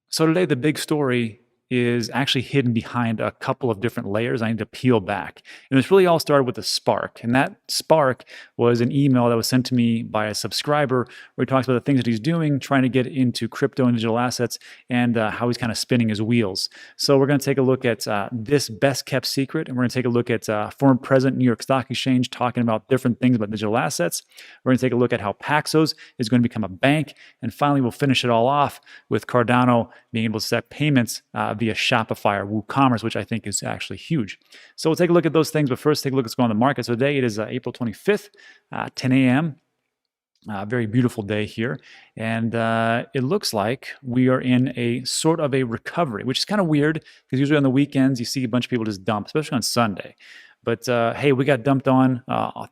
So today, the big story is actually hidden behind a couple of different layers I need to peel back. And this really all started with a spark. And that spark was an email that was sent to me by a subscriber where he talks about the things that he's doing, trying to get into crypto and digital assets, and how he's kind of spinning his wheels. So we're going to take a look at this best kept secret, and we're going to take a look at former president New York Stock Exchange talking about different things about digital assets. We're going to take a look at how Paxos is going to become a bank. And finally, we'll finish it all off with Cardano being able to set payments via Shopify or WooCommerce, which I think is actually huge. So we'll take a look at those things, but first take a look at what's going on in the market. So today it is April 25th, 10 a.m. Very beautiful day here. And it looks like we are in a sort of a recovery, which is kind of weird because usually on the weekends you see a bunch of people just dump, especially on Sunday. But hey, we got dumped on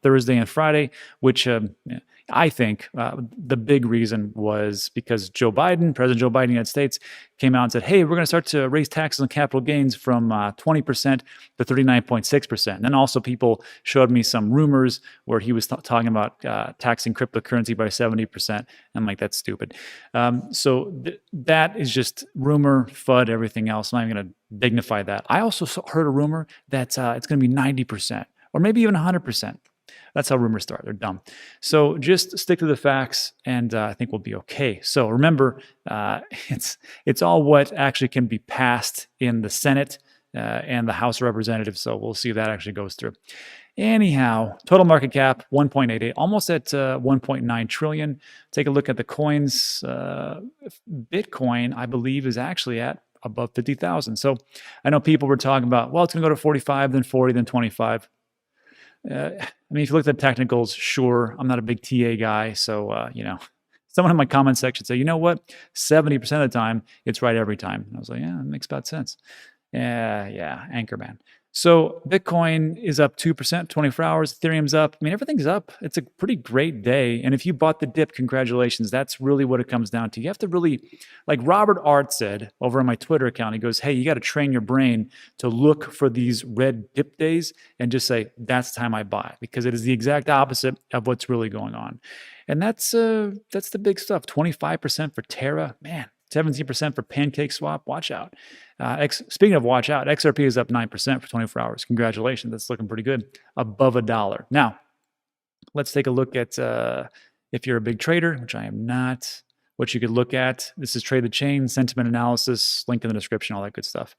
Thursday and Friday, which I think the big reason was because President Joe Biden of the United States, came out and said, hey, we're going to start to raise taxes on capital gains from 20% to 39.6%. And then also people showed me some rumors where he was talking about taxing cryptocurrency by 70%. I'm like, that's stupid. So that is just rumor, FUD, everything else. I'm not even going to dignify that. I also heard a rumor that it's going to be 90% or maybe even 100%. That's how rumors start. They're dumb. So just stick to the facts, and I think we'll be okay. So remember, it's all what actually can be passed in the Senate and the House of Representatives. So we'll see if that actually goes through. Anyhow, total market cap 1.88, almost at 1.9 trillion. Take a look at the coins. Bitcoin, I believe, is actually at above 50,000. So I know people were talking about, well, it's going to go to 45, then 40, then 25. I mean, if you look at the technicals, sure, I'm not a big TA guy. So, someone in my comment section said, you know what? 70% of the time, it's right every time. And I was like, yeah, that makes about sense. Yeah, Anchorman. So Bitcoin is up 2%, 24 hours. Ethereum's up. I mean, everything's up. It's a pretty great day. And if you bought the dip, congratulations. That's really what it comes down to. You have to really, like Robert Art said over on my Twitter account, he goes, hey, you got to train your brain to look for these red dip days and just say, that's the time I buy, because it is the exact opposite of what's really going on. And that's the big stuff. 25% for Terra, man. 17% for Pancake Swap. Watch out. Speaking of watch out, XRP is up 9% for 24 hours. Congratulations. That's looking pretty good. Above $1. Now, let's take a look at if you're a big trader, which I am not, what you could look at. This is Trade the Chain, sentiment analysis, link in the description, all that good stuff.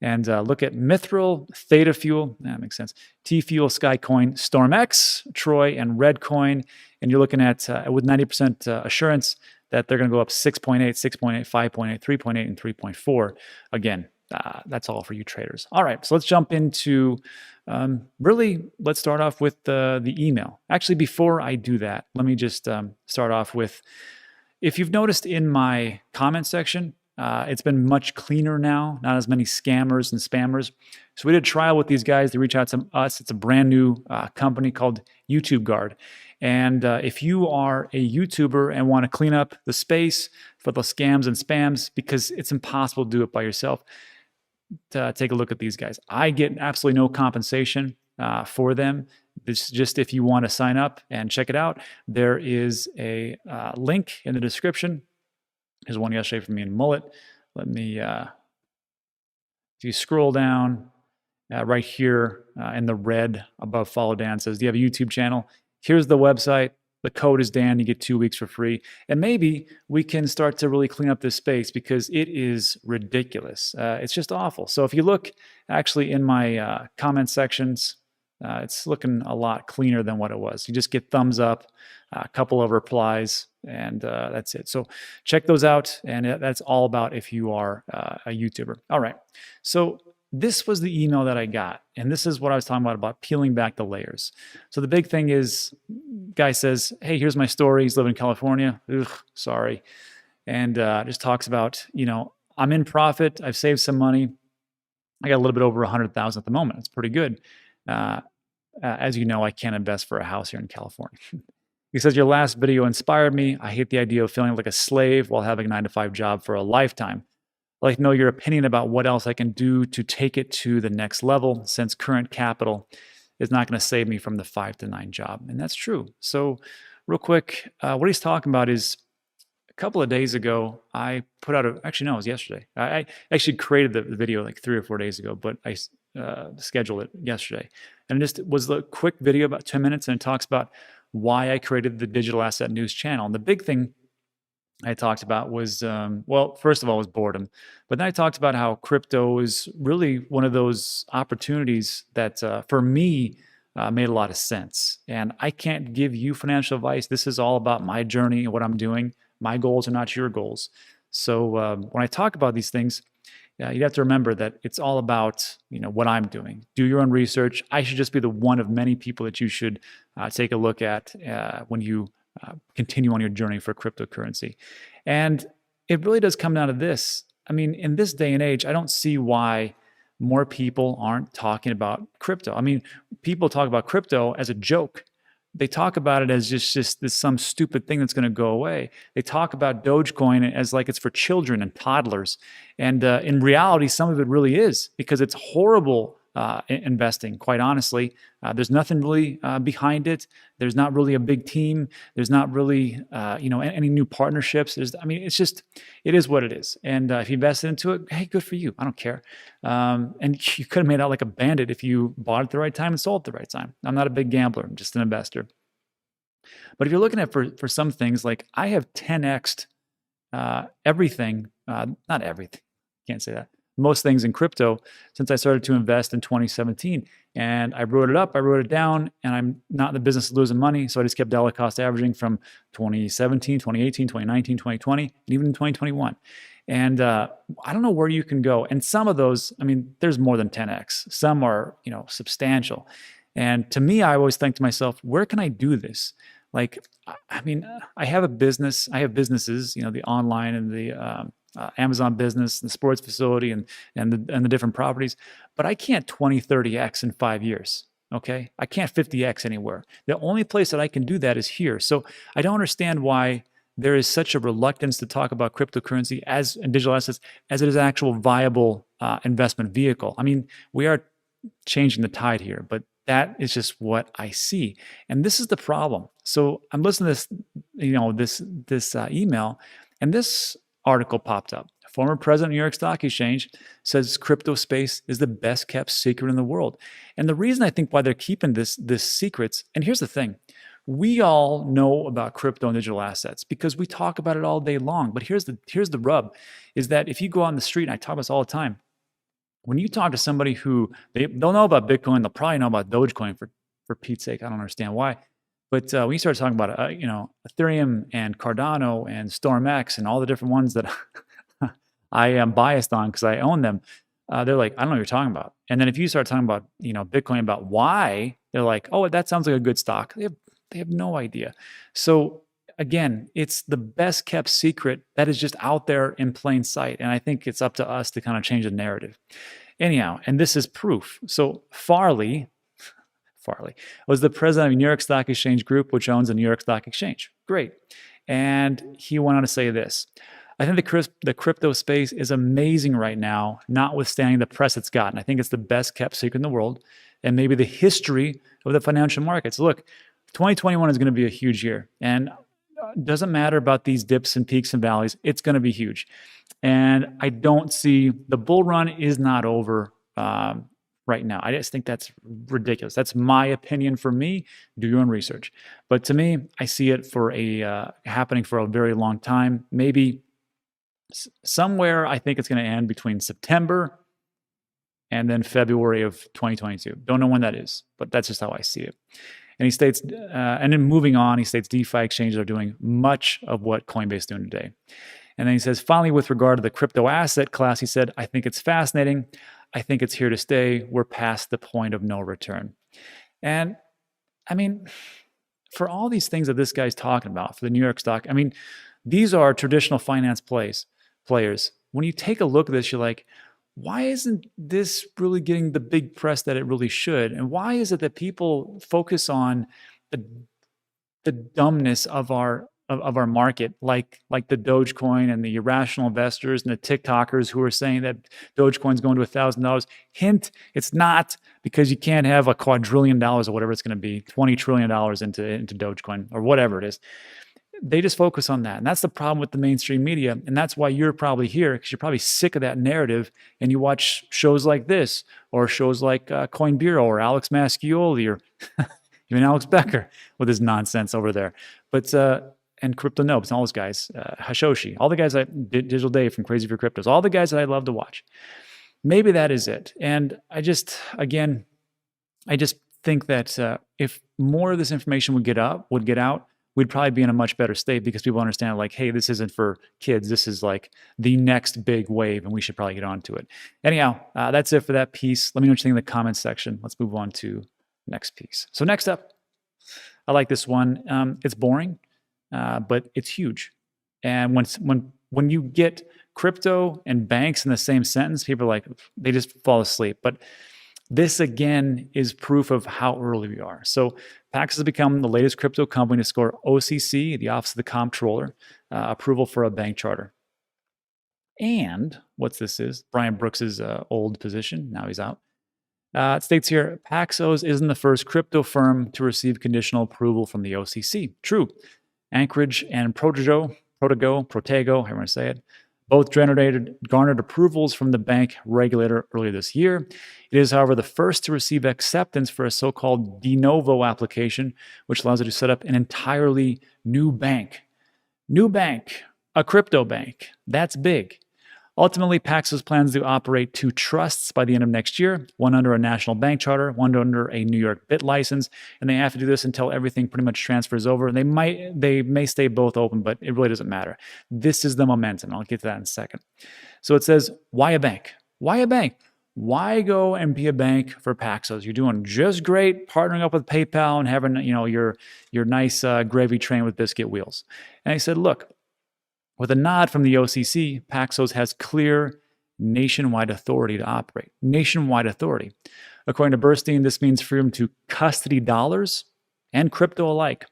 And look at Mithril, Theta Fuel, that makes sense, T-Fuel, Skycoin, StormX, Troy, and Redcoin. And you're looking at, with 90% assurance, that they're going to go up 6.8, 6.8, 5.8, 3.8, and 3.4. Again, that's all for you traders. All right, so let's jump into, let's start off with the email. Actually, before I do that, let me just start off with, if you've noticed in my comment section, it's been much cleaner now, not as many scammers and spammers. So we did a trial with these guys. They reached out to us. It's a brand new company called YouTube Guard. And if you are a YouTuber and want to clean up the space for the scams and spams, because it's impossible to do it by yourself, take a look at these guys. I get absolutely no compensation for them. This is just if you want to sign up and check it out. There is a link in the description. Here's one yesterday from me and Mullet. Let me, if you scroll down right here in the red above follow Dan, says, do you have a YouTube channel? Here's the website. The code is Dan. You get 2 weeks for free. And maybe we can start to really clean up this space because it is ridiculous. It's just awful. So if you look actually in my comment sections, it's looking a lot cleaner than what it was. You just get thumbs up, a couple of replies, and that's it. So check those out. And that's all about if you are a YouTuber. All right. So this was the email that I got. And this is what I was talking about peeling back the layers. So the big thing is, guy says, hey, here's my story. He's living in California. Ugh, sorry. And just talks about, I'm in profit. I've saved some money. I got a little bit over 100,000 at the moment. It's pretty good. As you know, I can't invest for a house here in California. He says, your last video inspired me. I hate the idea of feeling like a slave while having a 9-to-5 job for a lifetime. I'd like to know your opinion about what else I can do to take it to the next level, since current capital is not going to save me from the 5 to 9 job. And that's true. So real quick, what he's talking about is a couple of days ago, I put out actually, no, it was yesterday. I actually created the video like 3 or 4 days ago, but I scheduled it yesterday. And it just was a quick video, about 10 minutes, and it talks about why I created the Digital Asset News channel. And the big thing I talked about was, well, first of all, was boredom. But then I talked about how crypto is really one of those opportunities that, for me, made a lot of sense. And I can't give you financial advice. This is all about my journey and what I'm doing. My goals are not your goals. So when I talk about these things, you have to remember that it's all about what I'm doing. Do your own research. I should just be the one of many people that you should take a look at when you continue on your journey for cryptocurrency. And it really does come down to this. I mean, in this day and age, I don't see why more people aren't talking about crypto. I mean, people talk about crypto as a joke. They talk about it as just this some stupid thing that's going to go away. They talk about Dogecoin as like it's for children and toddlers. And in reality, some of it really is, because it's horrible investing, quite honestly. There's nothing really behind it. There's not really a big team. There's not really any new partnerships. It is what it is. And if you invested into it, hey, good for you. I don't care. And you could have made out like a bandit if you bought it at the right time and sold at the right time. I'm not a big gambler. I'm just an investor. But if you're looking at for some things, like I have 10x'd everything, not everything, can't say that, most things in crypto since I started to invest in 2017. And I wrote it up, I wrote it down, and I'm not in the business of losing money. So I just kept dollar cost averaging from 2017, 2018, 2019, 2020, and even in 2021. And I don't know where you can go. And some of those, I mean, there's more than 10x. Some are, substantial. And to me, I always think to myself, where can I do this? Like, I mean, I have a business, I have businesses, the online and the Amazon business, the sports facility, and the different properties, but I can't 20, 30x in 5 years. Okay, I can't 50x anywhere. The only place that I can do that is here. So I don't understand why there is such a reluctance to talk about cryptocurrency and digital assets as it is an actual viable investment vehicle. I mean, we are changing the tide here, but that is just what I see. And this is the problem. So I'm listening to this email, and this article popped up. Former president of New York Stock Exchange says crypto space is the best kept secret in the world. And the reason I think why they're keeping this secrets, and here's the thing, we all know about crypto and digital assets because we talk about it all day long. But here's the rub, is that if you go out on the street, and I talk about this all the time, when you talk to somebody who they'll know about Bitcoin, they'll probably know about Dogecoin for Pete's sake. I don't understand why. But when you start talking about Ethereum and Cardano and StormX and all the different ones that I am biased on because I own them, they're like, I don't know what you're talking about. And then if you start talking about Bitcoin, about why, they're like, oh, that sounds like a good stock. They have no idea. So again, it's the best kept secret that is just out there in plain sight. And I think it's up to us to kind of change the narrative. Anyhow, and this is proof. So Farley was the president of New York Stock Exchange Group, which owns the New York Stock Exchange. Great. And he went on to say this: I think the crypto space is amazing right now, notwithstanding the press it's gotten. I think it's the best kept secret in the world, and maybe the history of the financial markets. Look, 2021 is going to be a huge year, and it doesn't matter about these dips and peaks and valleys. It's going to be huge. And I don't see the bull run is not over right now. I just think that's ridiculous. That's my opinion. For me, do your own research. But to me, I see it for happening for a very long time. Maybe somewhere, I think it's going to end between September and then February of 2022. Don't know when that is, but that's just how I see it. And he states, and then moving on, he states DeFi exchanges are doing much of what Coinbase is doing today. And then he says, finally, with regard to the crypto asset class, he said, I think it's fascinating. I think it's here to stay. We're past the point of no return. And I mean, for all these things that this guy's talking about, for the New York stock, I mean, these are traditional finance players. When you take a look at this, you're like, why isn't this really getting the big press that it really should? And why is it that people focus on the dumbness of our market, like the Dogecoin and the irrational investors and the TikTokers who are saying that Dogecoin's going to $1,000? Hint, it's not, because you can't have a $250 billion or whatever it's going to be, $20 trillion into Dogecoin or whatever it is. they just focus on that. And that's the problem with the mainstream media. And that's why you're probably here, because you're probably sick of that narrative. And you watch shows like this, or shows like Coin Bureau, or Alex Mascioli, or even Alex Becker with his nonsense over there. But and Crypto Nopes and all those guys, Hashoshi, all the guys Digital Dave from Crazy for Cryptos, all the guys that I love to watch. Maybe that is it. And I just think that if more of this information would get out, we'd probably be in a much better state, because people understand, like, hey, this isn't for kids. This is like the next big wave, and we should probably get onto it. Anyhow, that's it for that piece. Let me know what you think in the comments section. Let's move on to next piece. So next up, I like this one. It's boring, but it's huge. And when you get crypto and banks in the same sentence, people are like, they just fall asleep. But this, again, is proof of how early we are. So Paxos has become the latest crypto company to score OCC, the Office of the Comptroller, approval for a bank charter. And what's this is, Brian Brooks's old position, now he's out. It states here, Paxos isn't the first crypto firm to receive conditional approval from the OCC. True. Anchorage and Protego, however you want to say it, both garnered approvals from the bank regulator earlier this year. It is, however, the first to receive acceptance for a so-called de novo application, which allows it to set up an entirely new bank. New bank, a crypto bank. That's big. Ultimately, Paxos plans to operate 2 trusts by the end of next year, one under a national bank charter, one under a New York BIT license, and they have to do this until everything pretty much transfers over. They may stay both open, but it really doesn't matter. This is the momentum. I'll get to that in a second. So it says, why a bank? Why a bank? Why go and be a bank for Paxos? You're doing just great partnering up with PayPal and having, your nice gravy train with biscuit wheels. And I said, look, with a nod from the OCC, Paxos has clear nationwide authority to operate. Nationwide authority. According to Burstein, this means freedom to custody dollars and crypto alike,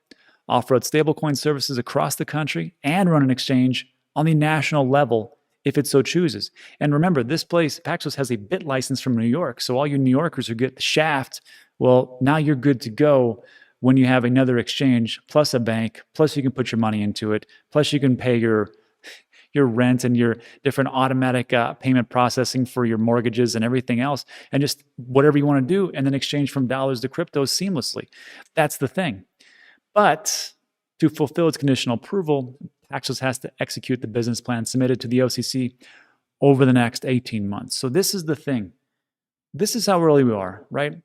offer out stablecoin services across the country, and run an exchange on the national level if it so chooses. And remember, this place, Paxos, has a BIT license from New York. So all you New Yorkers who get the shaft, well, now you're good to go when you have another exchange, plus a bank, plus you can put your money into it, plus you can pay your rent and your different automatic payment processing for your mortgages and everything else, and just whatever you want to do, and then exchange from dollars to crypto seamlessly. That's the thing. But to fulfill its conditional approval, Paxos has to execute the business plan submitted to the OCC over the next 18 months. So this is the thing. This is how early we are, right?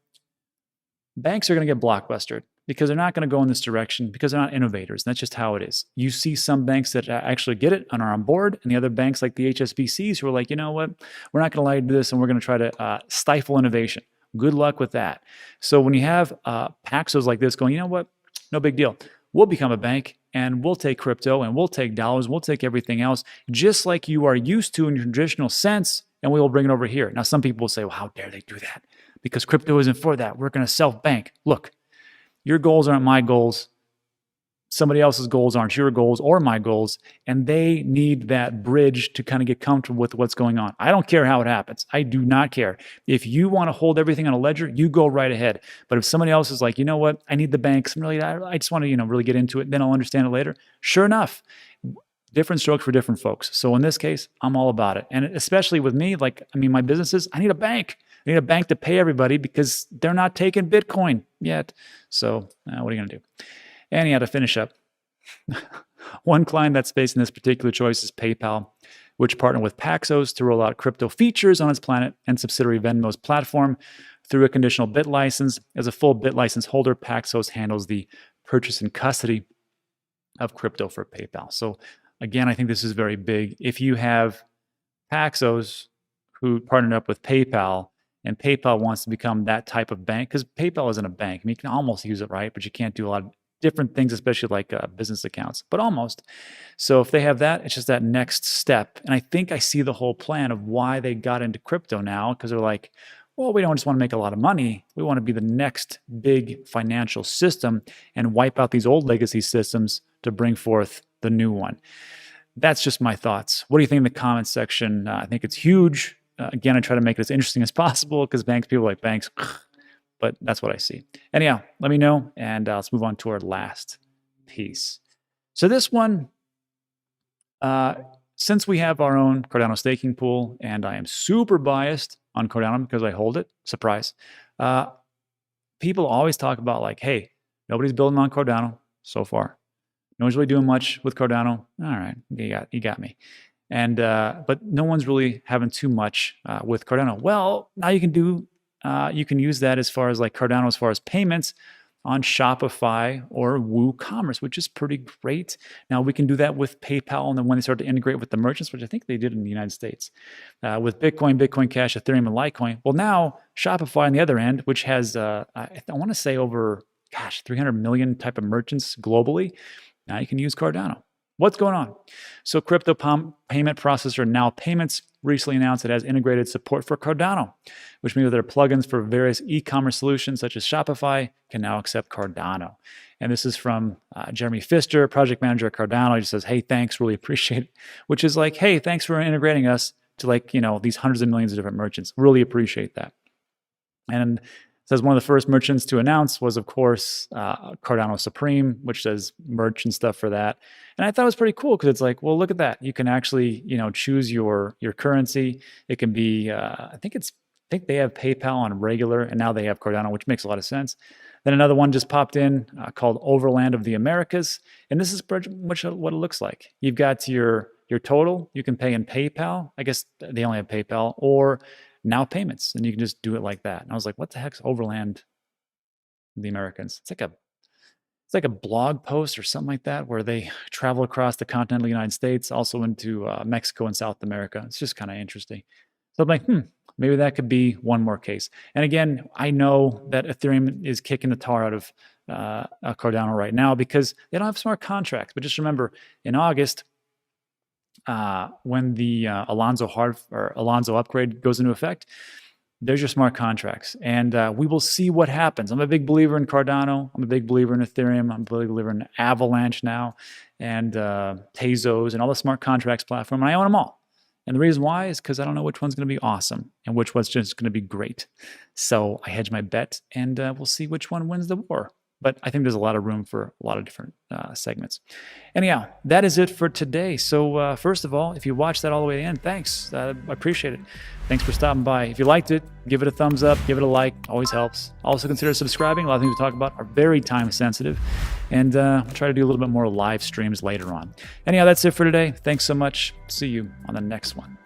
Banks are going to get blockbustered, because they're not going to go in this direction, because they're not innovators. And that's just how it is. You see some banks that actually get it and are on board, and the other banks like the HSBCs who are like, you know what, we're not going to allow you to do this, and we're going to try to stifle innovation. Good luck with that. So when you have Paxos like this going, you know what, no big deal. We'll become a bank, and we'll take crypto, and we'll take dollars, we'll take everything else, just like you are used to in your traditional sense, and we will bring it over here. Now, some people will say, well, how dare they do that? Because crypto isn't for that. We're going to self-bank. Look, your goals aren't my goals. Somebody else's goals aren't your goals or my goals. And they need that bridge to kind of get comfortable with what's going on. I don't care how it happens. I do not care. If you want to hold everything on a ledger, you go right ahead. But if somebody else is like, you know what, I need the banks, I just want to, really get into it, then I'll understand it later. Sure enough, different strokes for different folks. So in this case, I'm all about it. And especially with me, my businesses, I need a bank. I need a bank to pay everybody, because they're not taking Bitcoin yet. So what are you going to do? Anyhow, to finish up, one client that's facing this particular choice is PayPal, which partnered with Paxos to roll out crypto features on its Planet and subsidiary Venmo's platform through a conditional BIT license. As a full BIT license holder, Paxos handles the purchase and custody of crypto for PayPal. So again, I think this is very big. If you have Paxos who partnered up with PayPal, and PayPal wants to become that type of bank, because PayPal isn't a bank. You can almost use it, right? But you can't do a lot of different things, especially like business accounts, but almost. So if they have that, it's just that next step. And I think I see the whole plan of why they got into crypto now, because they're like, well, we don't just want to make a lot of money. We want to be the next big financial system and wipe out these old legacy systems to bring forth the new one. That's just my thoughts. What do you think in the comments section? I think it's huge. Again, I try to make it as interesting as possible, because people like banks, but that's what I see. Anyhow, let me know, and let's move on to our last piece. So this one, since we have our own Cardano staking pool, and I am super biased on Cardano because I hold it, surprise, people always talk about like, hey, nobody's building on Cardano so far. No one's really doing much with Cardano. All right, you got me. And but no one's really having too much with Cardano. Well, now you can use that as far as like Cardano as far as payments on Shopify or WooCommerce, which is pretty great. Now we can do that with PayPal, and then when they start to integrate with the merchants, which I think they did in the United States, with Bitcoin, Bitcoin Cash, Ethereum, and Litecoin. Well, now Shopify on the other end, which has I want to say over 300 million type of merchants globally. Now you can use Cardano. What's going on? So crypto payment processor Now Payments recently announced it has integrated support for Cardano, which means that their plugins for various e-commerce solutions such as Shopify can now accept Cardano. And this is from Jeremy Pfister, project manager at Cardano. He just says, hey, thanks, really appreciate it. Which is like, hey, thanks for integrating us to like, these hundreds of millions of different merchants. Really appreciate that. And says one of the first merchants to announce was, of course, Cardano Supreme, which does merch and stuff for that. And I thought it was pretty cool because it's like, well, look at that. You can actually, choose your currency. It can be, I think they have PayPal on regular, and now they have Cardano, which makes a lot of sense. Then another one just popped in called Overland of the Americas, and this is pretty much what it looks like. You've got your total. You can pay in PayPal. I guess they only have PayPal, or Now Payments, and you can just do it like that. And I was like, what the heck's Overland of the Americans? It's like a blog post or something like that where they travel across the continental United States, also into Mexico and South America. It's just kind of interesting. So I'm like, maybe that could be one more case. And again, I know that Ethereum is kicking the tar out of Cardano right now because they don't have smart contracts. But just remember, in August, when the Alonzo upgrade goes into effect, there's your smart contracts, and we will see what happens. I'm a big believer in Cardano. I'm a big believer in Ethereum. I'm a big believer in Avalanche now, and Tezos, and all the smart contracts platform. And I own them all. And the reason why is because I don't know which one's going to be awesome and which one's just going to be great. So I hedge my bet, and we'll see which one wins the war. But I think there's a lot of room for a lot of different segments. Anyhow, that is it for today. So first of all, if you watched that all the way to the end, thanks. I appreciate it. Thanks for stopping by. If you liked it, give it a thumbs up, give it a like. Always helps. Also consider subscribing. A lot of things we talk about are very time sensitive. And I'll try to do a little bit more live streams later on. Anyhow, that's it for today. Thanks so much. See you on the next one.